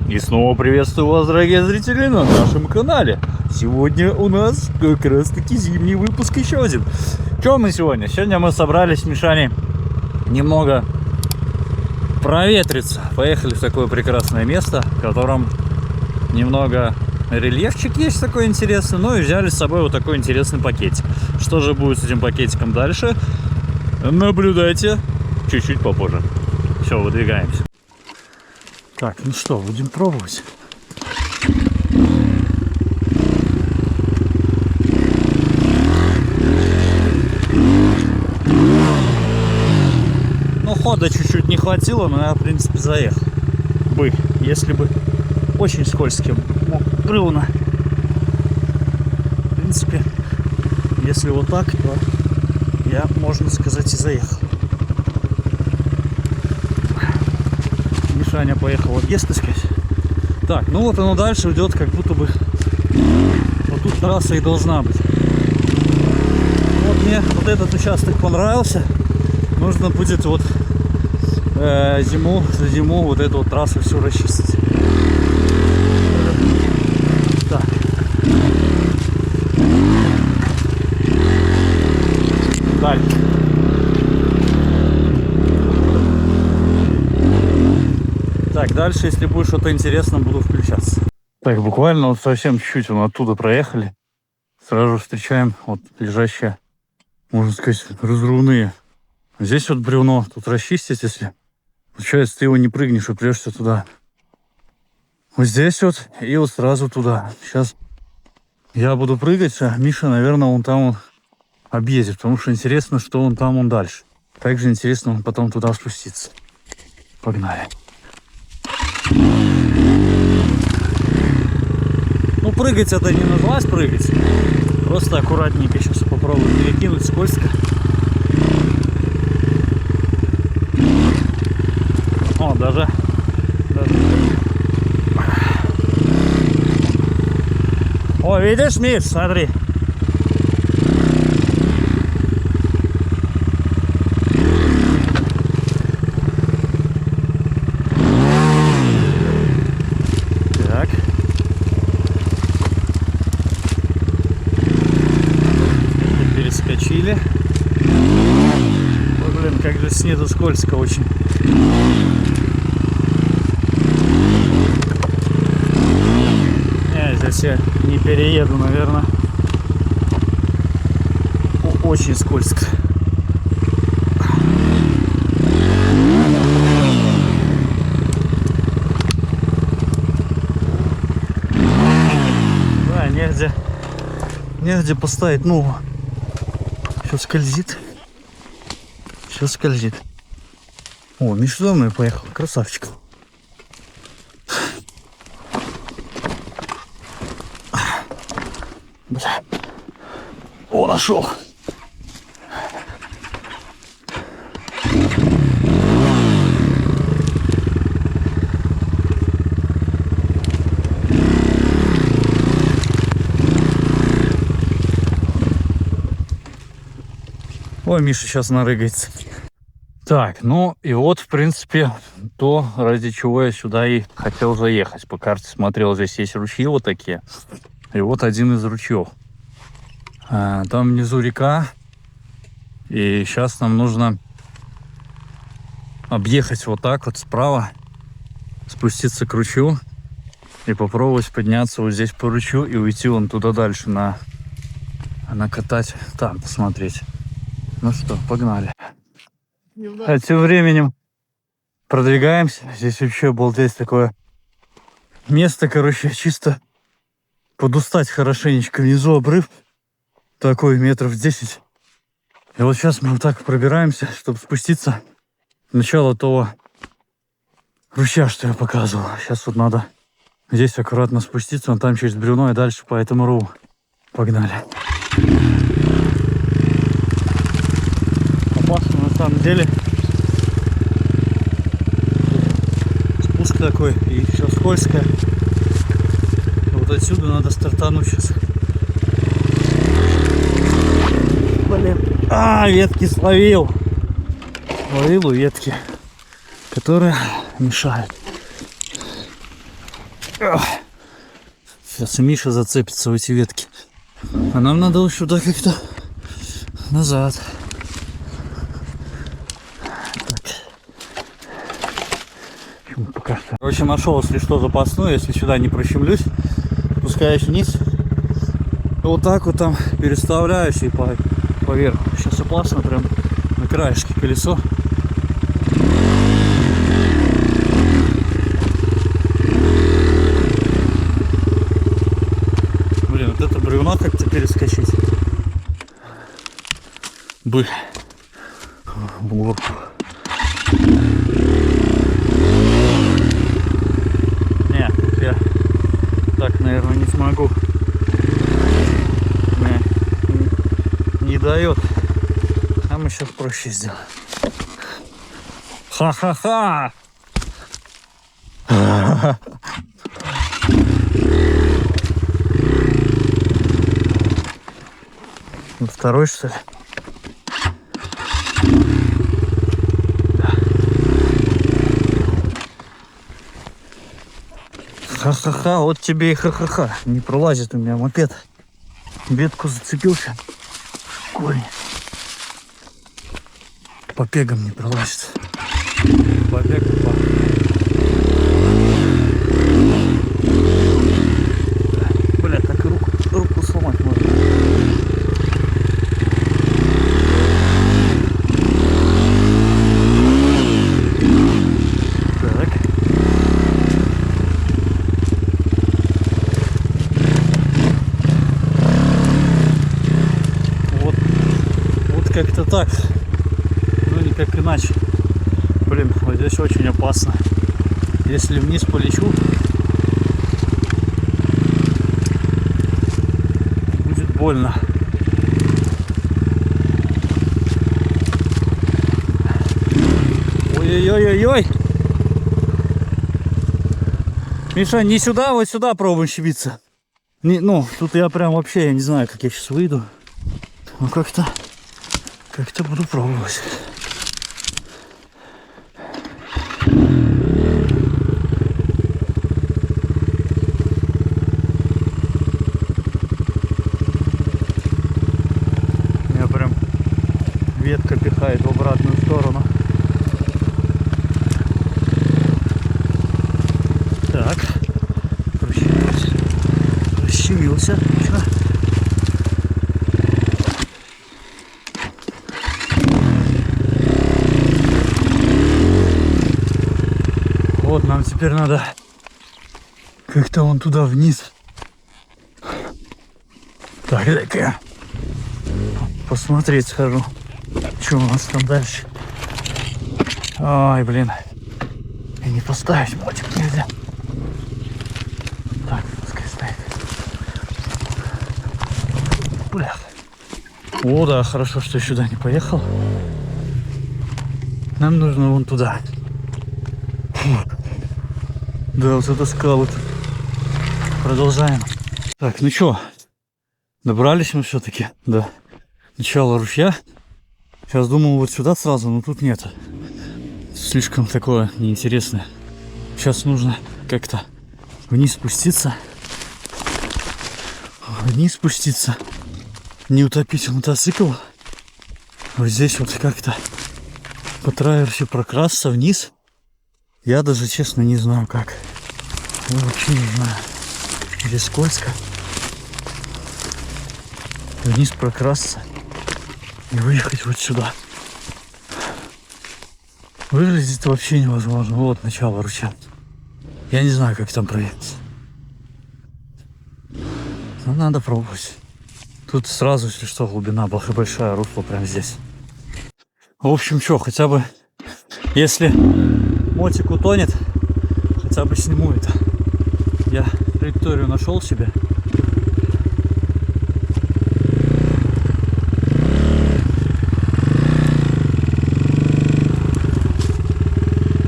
И снова приветствую вас, дорогие зрители, на нашем канале. Сегодня у нас как раз таки зимний выпуск еще один. Что мы сегодня? Сегодня мы собрались с Мишаней немного проветриться. Поехали в такое прекрасное место, в котором немного рельефчик есть такой интересный. Ну и взяли с собой вот такой интересный пакетик. Что же будет с этим пакетиком дальше? Наблюдайте чуть-чуть попозже. Все, выдвигаемся. Так, ну что, будем пробовать. Ну, хода чуть-чуть не хватило, но я, в принципе, заехал бы, если бы очень скользким бревна. В принципе, если вот так, то я, можно сказать, и заехал. Мишаня поехал объезд искать. Так, ну вот оно дальше идет, как будто бы вот тут трасса и должна быть. Вот мне вот этот участок понравился. Нужно будет вот за зиму вот эту вот трассу всю расчистить. Так. Дальше. Так, дальше, если будет что-то интересное, буду включаться. Так, буквально вот совсем чуть-чуть мы оттуда проехали. Сразу встречаем вот лежащие, можно сказать, разрывные. Здесь вот бревно, тут расчистить, если получается, ты его не прыгнешь и прешься туда. Вот здесь вот и вот сразу туда. Сейчас я буду прыгать, а Миша, наверное, он там он объедет, потому что интересно, что он там, он дальше. Также интересно, он потом туда спустится. Погнали. Ну, прыгать это не назвать прыгать. Просто аккуратненько сейчас попробую перекинуть, скользко. О, даже. О, видишь, Миш, смотри. Так. Перескочили. Ой, блин, как же снизу скользко очень. Здесь я не перееду, наверное. Очень скользко. Да, негде поставить ногу. Все скользит. Все скользит. О, Миша за мной поехал. Красавчик. О, нашел. Ой, Миша сейчас нарыгается. Так, ну и вот, в принципе, то, ради чего я сюда и хотел заехать. По карте смотрел, здесь есть ручьи вот такие. И вот один из ручьев. Там внизу река. И сейчас нам нужно объехать вот так вот справа, спуститься к ручью и попробовать подняться вот здесь по ручью и уйти вон туда дальше, накатать там, посмотреть. Ну что, погнали. А тем временем продвигаемся. Здесь вообще обалдеть такое место, короче, чисто подустать хорошенечко. Внизу обрыв такой метров 10. И вот сейчас мы вот так пробираемся, чтобы спуститься в начало того ручья, что я показывал. Сейчас вот надо здесь аккуратно спуститься, вон там через бревно и дальше по этому рву. Погнали. Опасно на самом деле. Спуск такой и все скользкое. Вот отсюда надо стартануть сейчас. Блин. Ветки словил. Ловил у ветки, которые мешают. Сейчас и Миша зацепится в эти ветки. А нам надо вот сюда как-то назад. Пока что. Короче, нашел, если что, запасную, если сюда не прощемлюсь, спускаюсь вниз. И вот так вот там переставляюсь и поверху. Сейчас опасно, прям на краешке колесо. Блин, вот это бревно как-то перескочить. Бы. В горку. Не, тут я так, наверное, не смогу. Не дает. А мы сейчас проще сделаем. Ха-ха-ха! Второй, что ли? Ха-ха-ха, вот тебе и ха-ха-ха. Не пролазит у меня мопед. Ветку зацепился. Корень. По пегам не пролазит. По пегам, Бля, так и руку сломать можно. Так. Вот как-то так. Ну, никак иначе. Блин, вот здесь очень опасно. Если вниз полечу, будет больно. Ой-ой-ой-ой-ой! Миша, не сюда, вот сюда пробуем щебиться. Ну, тут я прям вообще, я не знаю, как я сейчас выйду. Ну, как-то буду пробовать. Меня прям ветка пихает в обратную сторону. Так, прищемился. Вот нам теперь надо как-то вон туда вниз. Так, дай-ка посмотреть схожу, что у нас там дальше. Ой, блин. И не поставить мотик нельзя. Так, пускай стоит. Бля. О, да, хорошо, что я сюда не поехал. Нам нужно вон туда. Фу. Да, вот это скалы. Продолжаем. Так, ну чё, добрались мы все-таки до начала ручья. Сейчас думал вот сюда сразу, но тут нет. Слишком такое неинтересное. Сейчас нужно как-то вниз спуститься. Вниз спуститься. Не утопить мотоцикл. Вот здесь вот как-то по траверсе прокрасться вниз. Я даже честно не знаю как. Я вообще не знаю. Здесь скользко. Вниз прокрасться и выехать вот сюда. Выглядит вообще невозможно. Вот начало ручья. Я не знаю, как там проехать. Но надо пробовать. Тут сразу, если что, глубина большая, русло прямо здесь. В общем, что, хотя бы, если мотик утонет, хотя бы сниму это. Я траекторию нашел себе.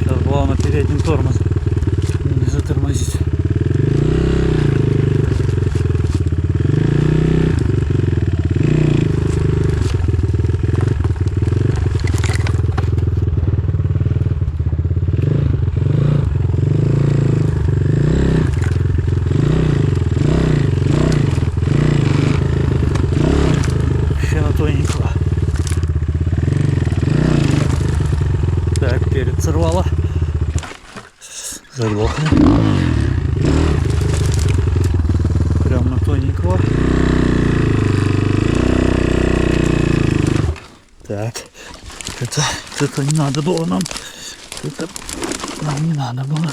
Сейчас главное передним тормозом не затормозить. Заглохли. Прям на тоненького. Так. Это не надо было нам. Это нам не надо было.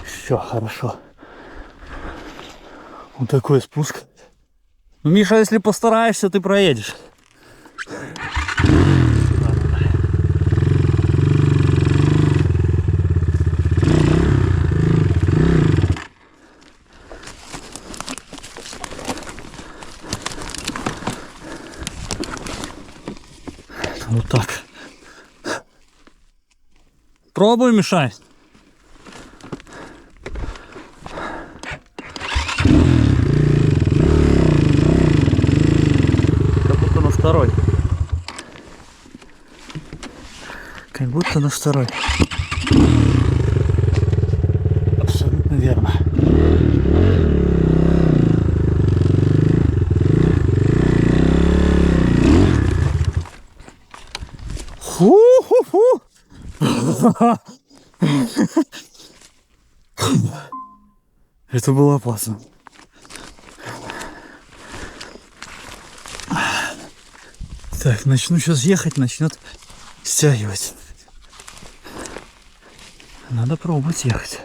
Все, хорошо. Вот такой спуск. Ну, Миша, если постараешься, ты проедешь. Вот так. Пробуй, Мишай. Как будто на второй. Как будто на второй. Абсолютно верно. Фу-ху-ху! Это было опасно. Так, начну сейчас ехать, начнет стягивать. Надо пробовать ехать.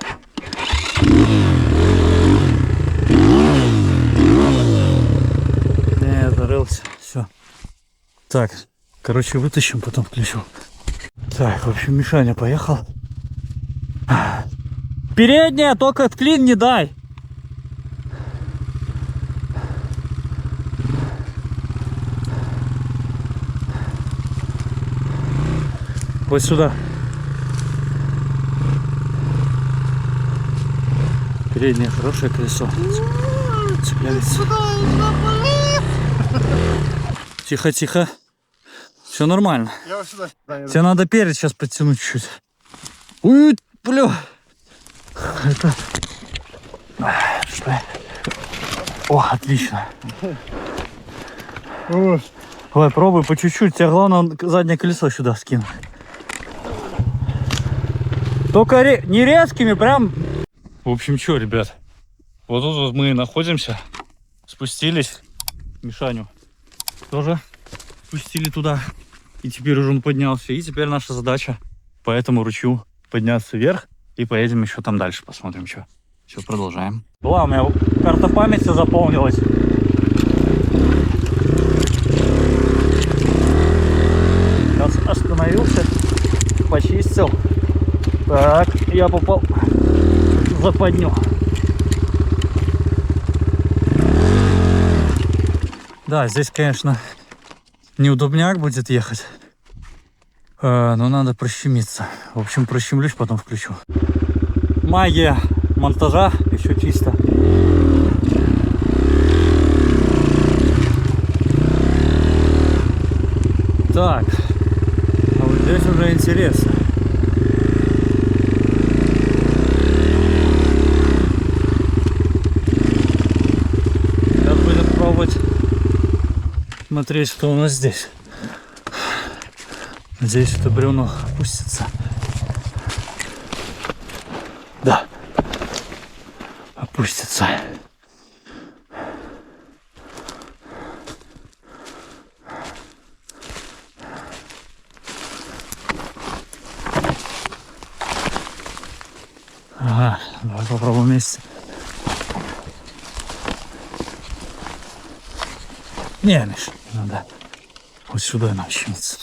Не, зарылся. Все. Так, короче, вытащим, потом включу. Так, в общем, Мишаня поехал. Передняя, только клин не дай. Вот сюда. Переднее хорошее колесо. Цепляется. Тихо, тихо. Все нормально. Тебе надо перед сейчас подтянуть чуть-чуть. Ой, бля. Это... О, отлично. Давай, пробуй по чуть-чуть. Тебе главное заднее колесо сюда скинуть. Только не резкими, прям... В общем, что, ребят, вот тут вот мы находимся. Спустились. Мишаню тоже спустили туда. И теперь уже он поднялся. И теперь наша задача по этому ручью подняться вверх. И поедем еще там дальше, посмотрим, что. Все, продолжаем. Была у меня карта памяти заполнилась. Сейчас остановился, почистил. Так, я попал в западню. Да, здесь, конечно, неудобняк будет ехать. Но надо прощемиться. В общем, прощемлюсь, потом включу. Магия монтажа еще чисто. Так, а вот здесь уже интересно. Сейчас будем пробовать смотреть, что у нас здесь. Надеюсь, это бревно опустится. Да, опустится. Ага, давай попробуем вместе. Не, Миш, не надо. Вот сюда начнется.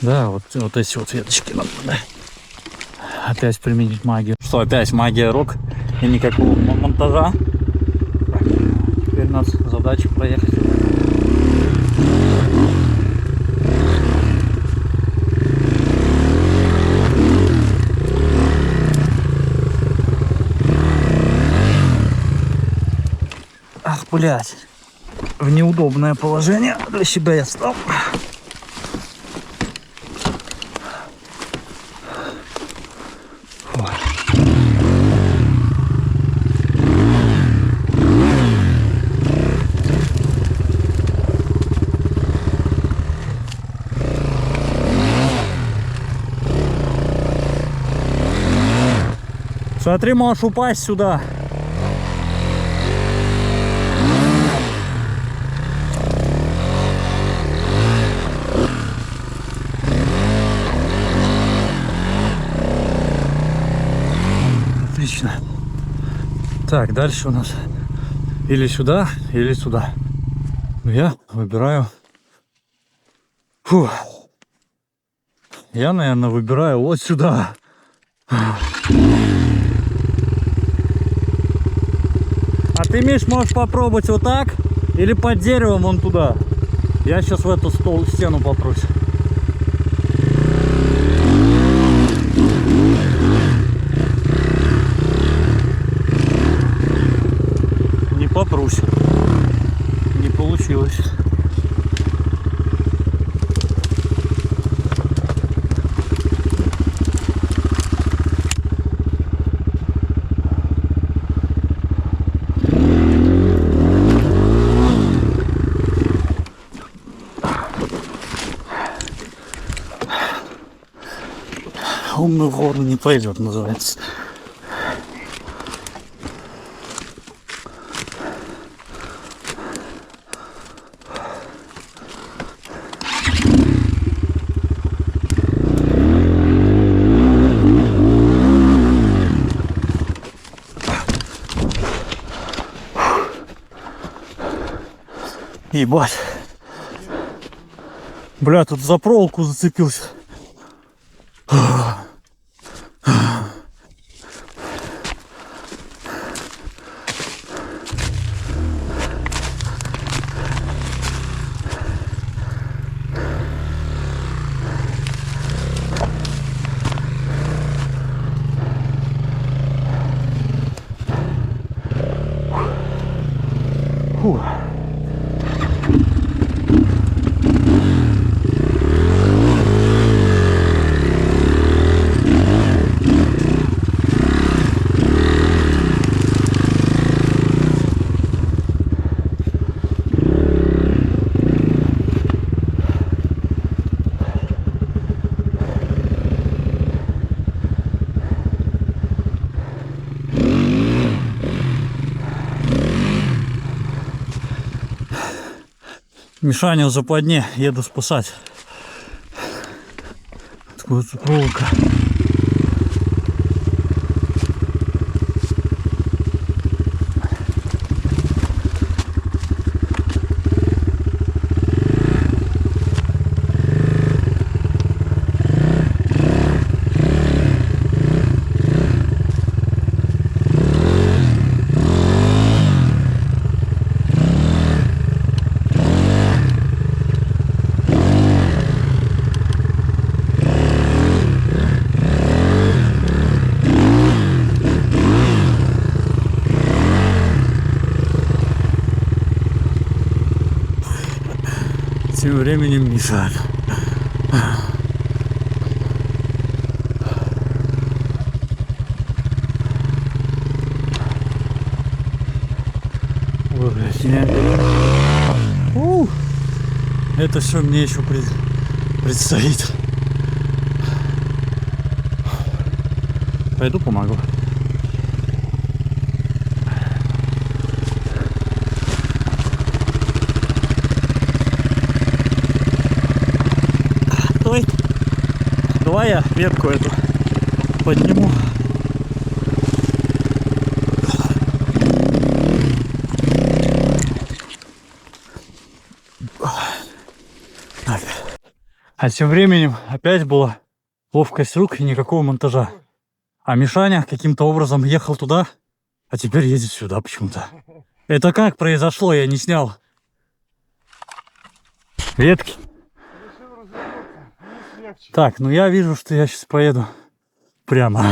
Да, вот эти вот веточки надо, да. Опять применить магию. Что, опять магия рук и никакого монтажа. Так, теперь у нас задача проехать. Ах, блядь. В неудобное положение для себя я стал. Смотри, можешь упасть сюда. Отлично. Так, дальше у нас или сюда, или сюда. Я выбираю. Фу. Я, наверное, выбираю вот сюда. А ты, Миш, можешь попробовать вот так или под деревом вон туда. Я сейчас в эту стену попрусь. Не попрусь. Не получилось. Умный в гору не пойдет, называется. Ебать. Бля, тут за проволоку зацепился. Фу. Мишаня в западне, еду спасать. Такая проволока. Тем временем Миша. Ой, блядь, это все мне еще предстоит. Пойду помогу. Давай я ветку эту подниму. А тем временем опять была ловкость рук и никакого монтажа. А Мишаня каким-то образом ехал туда, а теперь едет сюда почему-то. Это как произошло, я не снял. Ветки. Так, ну я вижу, что я сейчас поеду прямо.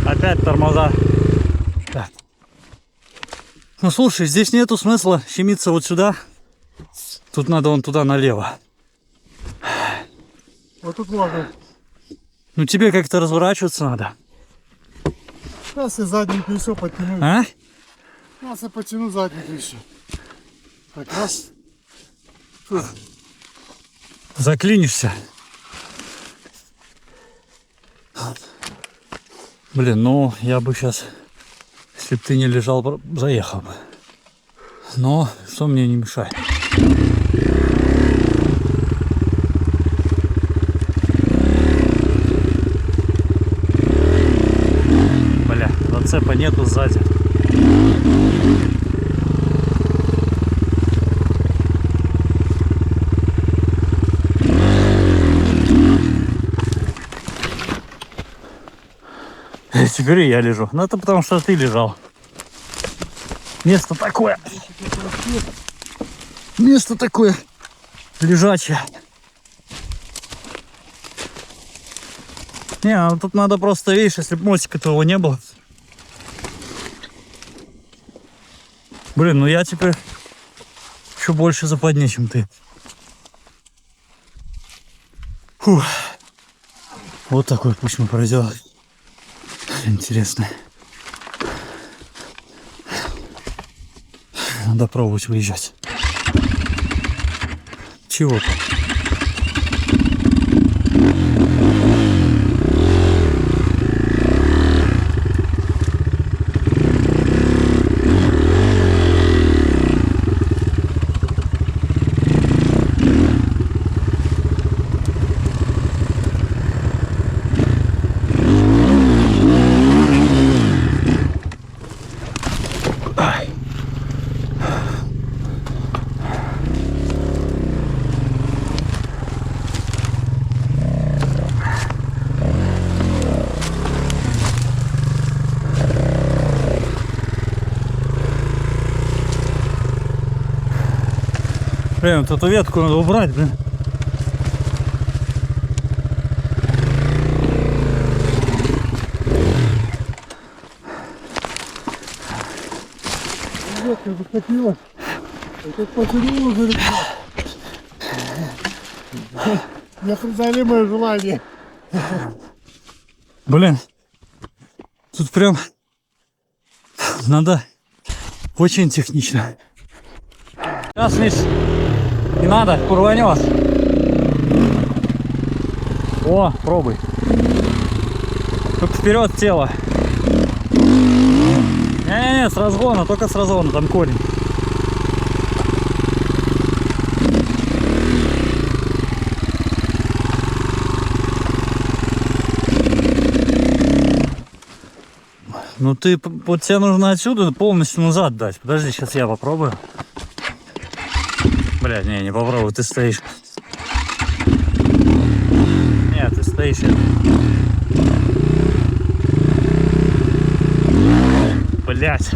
Опять тормоза. Так. Ну слушай, здесь нету смысла щемиться вот сюда. Тут надо вон туда налево. Вот тут можно. Ну тебе как-то разворачиваться надо. Сейчас я заднее колесо подтяну. А? Сейчас я потяну заднее колесо. Так, раз. Фух. Заклинишься. Блин, ну я бы сейчас, если бы ты не лежал, заехал бы. Но что мне не мешает? Бля, зацепа нету сзади. Теперь и я лежу. Ну это потому что ты лежал. Место такое. Место такое лежачее. Не, ну тут надо просто, видишь, если бы мотика того не было. Блин, ну я теперь еще больше западнее, чем ты. Фух. Вот такой путь мы проделали. Интересно. Надо пробовать выезжать. Чего-то. Блин, вот эту ветку надо убрать, блин. Ветка захватила. Я как потянула уже. Непреодолимое желание. Блин, тут прям надо очень технично. Сейчас, Миш, не надо, курванешь. О, пробуй. Только вперед тело. Не-не-не, с разгона, только с разгона, там корень. Ну ты, вот тебе нужно отсюда полностью назад дать. Подожди, сейчас я попробую. Блядь, не попробуй, ты стоишь. Нет, ты стоишь. Блядь.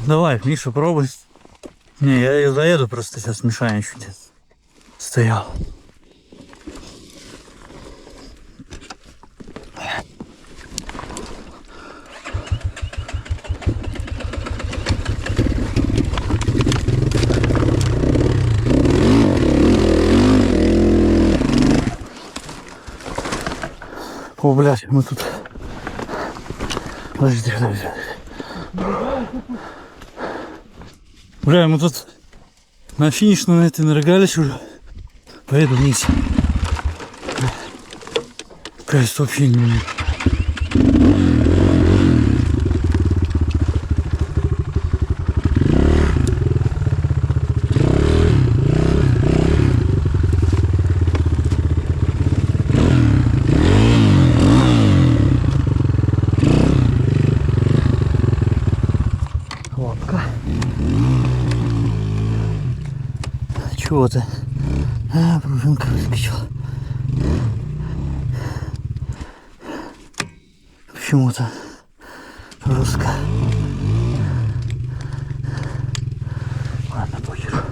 Давай, Миша, пробуй. Не, я ее заеду, просто сейчас мешаю чуть. Стоял. О, блядь, мы тут... Подожди. Бля, мы тут на финишную на этой нарыгались уже. Поеду вниз. Кажется, вообще не умею. Чего ты? А, пружинка выскочила. Почему-то жестко. Ладно, похер.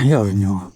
Я в него.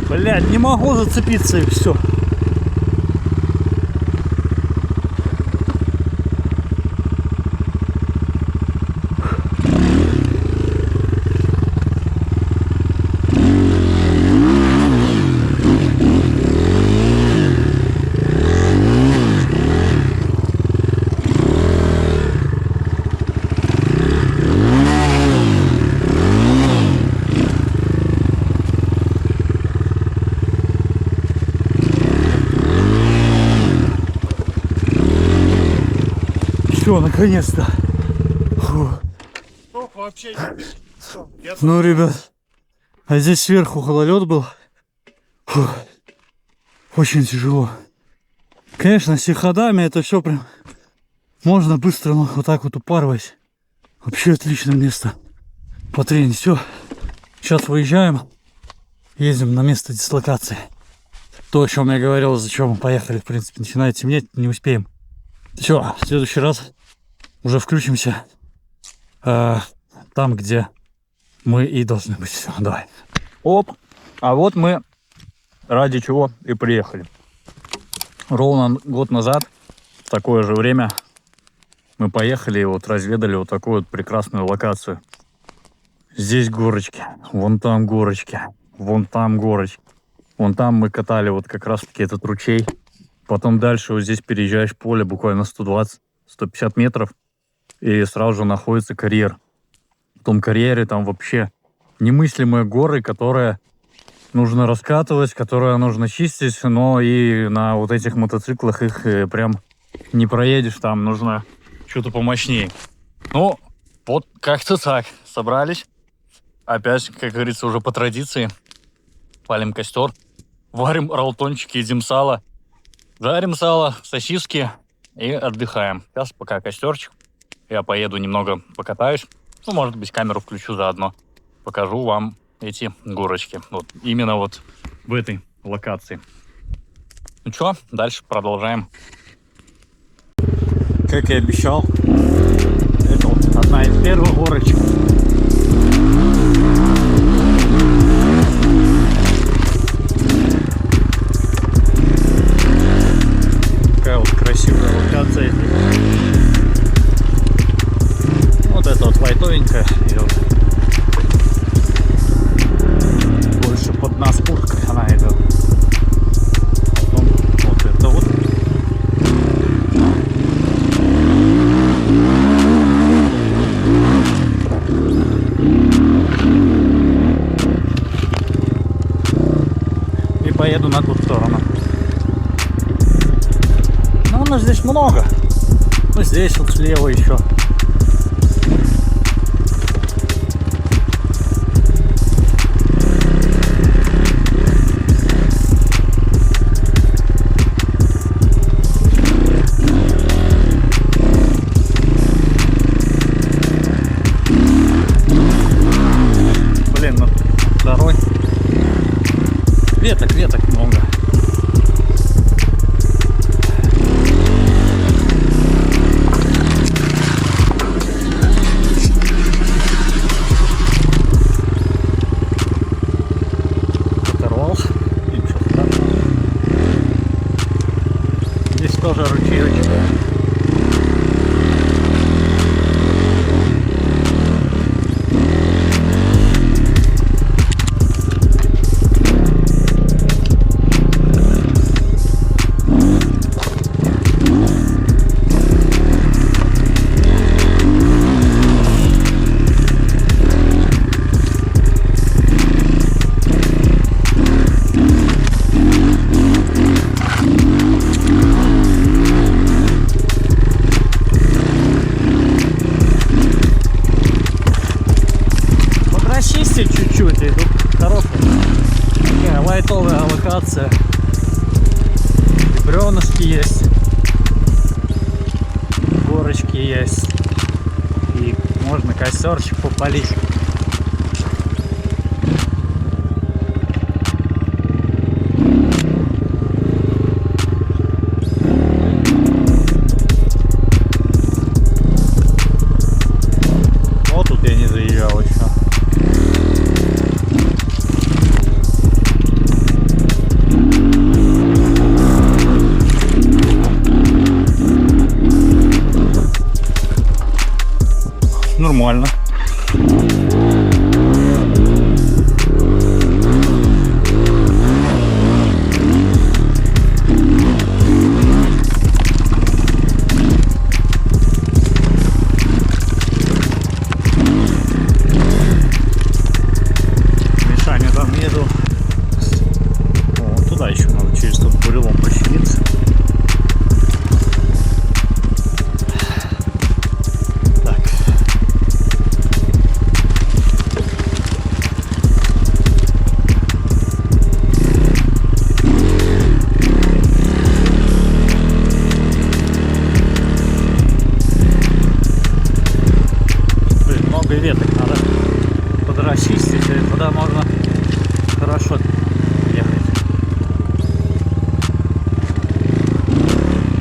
Блядь, не могу зацепиться и все. Все, наконец-то. Фу. Вообще. Ну, ребят, а здесь сверху гололед был. Фу. Очень тяжело. Конечно, с ходами это все прям можно быстро, но вот так вот упарывать. Вообще отличное место по тренинг. Все, сейчас выезжаем, ездим на место дислокации. То, о чем я говорил, зачем мы поехали, в принципе, начинает темнеть, не успеем. Все, в следующий раз уже включимся там, где мы и должны быть. Все, давай. Оп, а вот мы ради чего и приехали. Ровно год назад, в такое же время, мы поехали и вот разведали вот такую вот прекрасную локацию. Здесь горочки, вон там горочки, вон там горочки. Вон там мы катали вот как раз таки этот ручей. Потом дальше вот здесь переезжаешь поле буквально 120-150 метров. И сразу же находится карьер. В том карьере там вообще немыслимые горы, которые нужно раскатывать, которые нужно чистить. Но и на вот этих мотоциклах их прям не проедешь. Там нужно что-то помощнее. Ну, вот как-то так. Собрались. Опять, как говорится, уже по традиции. Палим костер. Варим ролтончики, едим сало. Жарим сало, сосиски и отдыхаем. Сейчас пока костерчик. Я поеду немного покатаюсь. Ну, может быть, камеру включу заодно. Покажу вам эти горочки. Вот именно вот в этой локации. Ну что, дальше продолжаем. Как и обещал, это вот одна из первых горочек. Такая вот красивая локация. Вот это вот лайтовенькая идет. Больше под нас пушкой она идет. Потом вот это вот. И поеду на ту сторону. Ну, у нас здесь много. Ну, здесь вот слева еще. Блин, ну второй. Веток много. Оторвался. И что-то так. тоже ручеечек. Расчистить чуть-чуть, и тут хорошая такая лайтовая локация. И бревнышки есть, горочки есть, и можно костерчик попалить. Вот тут я не заезжал еще. Нормально. Мишаня там еду. О, туда еще надо через тот бурелом починиться. Веток надо подрасчистить, и туда можно хорошо ехать. Так.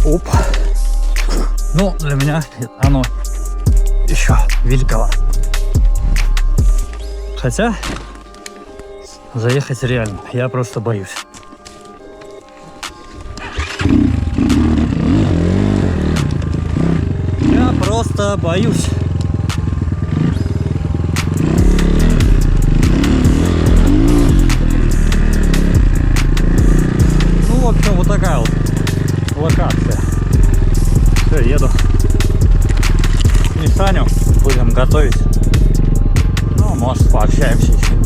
Оп. Ну, для меня оно еще великовато. Хотя заехать реально, я просто боюсь. Я просто боюсь. Ну, в общем, вот такая вот локация. Все, еду к Мишаню, будем готовить. Ну, может, пообщаемся еще.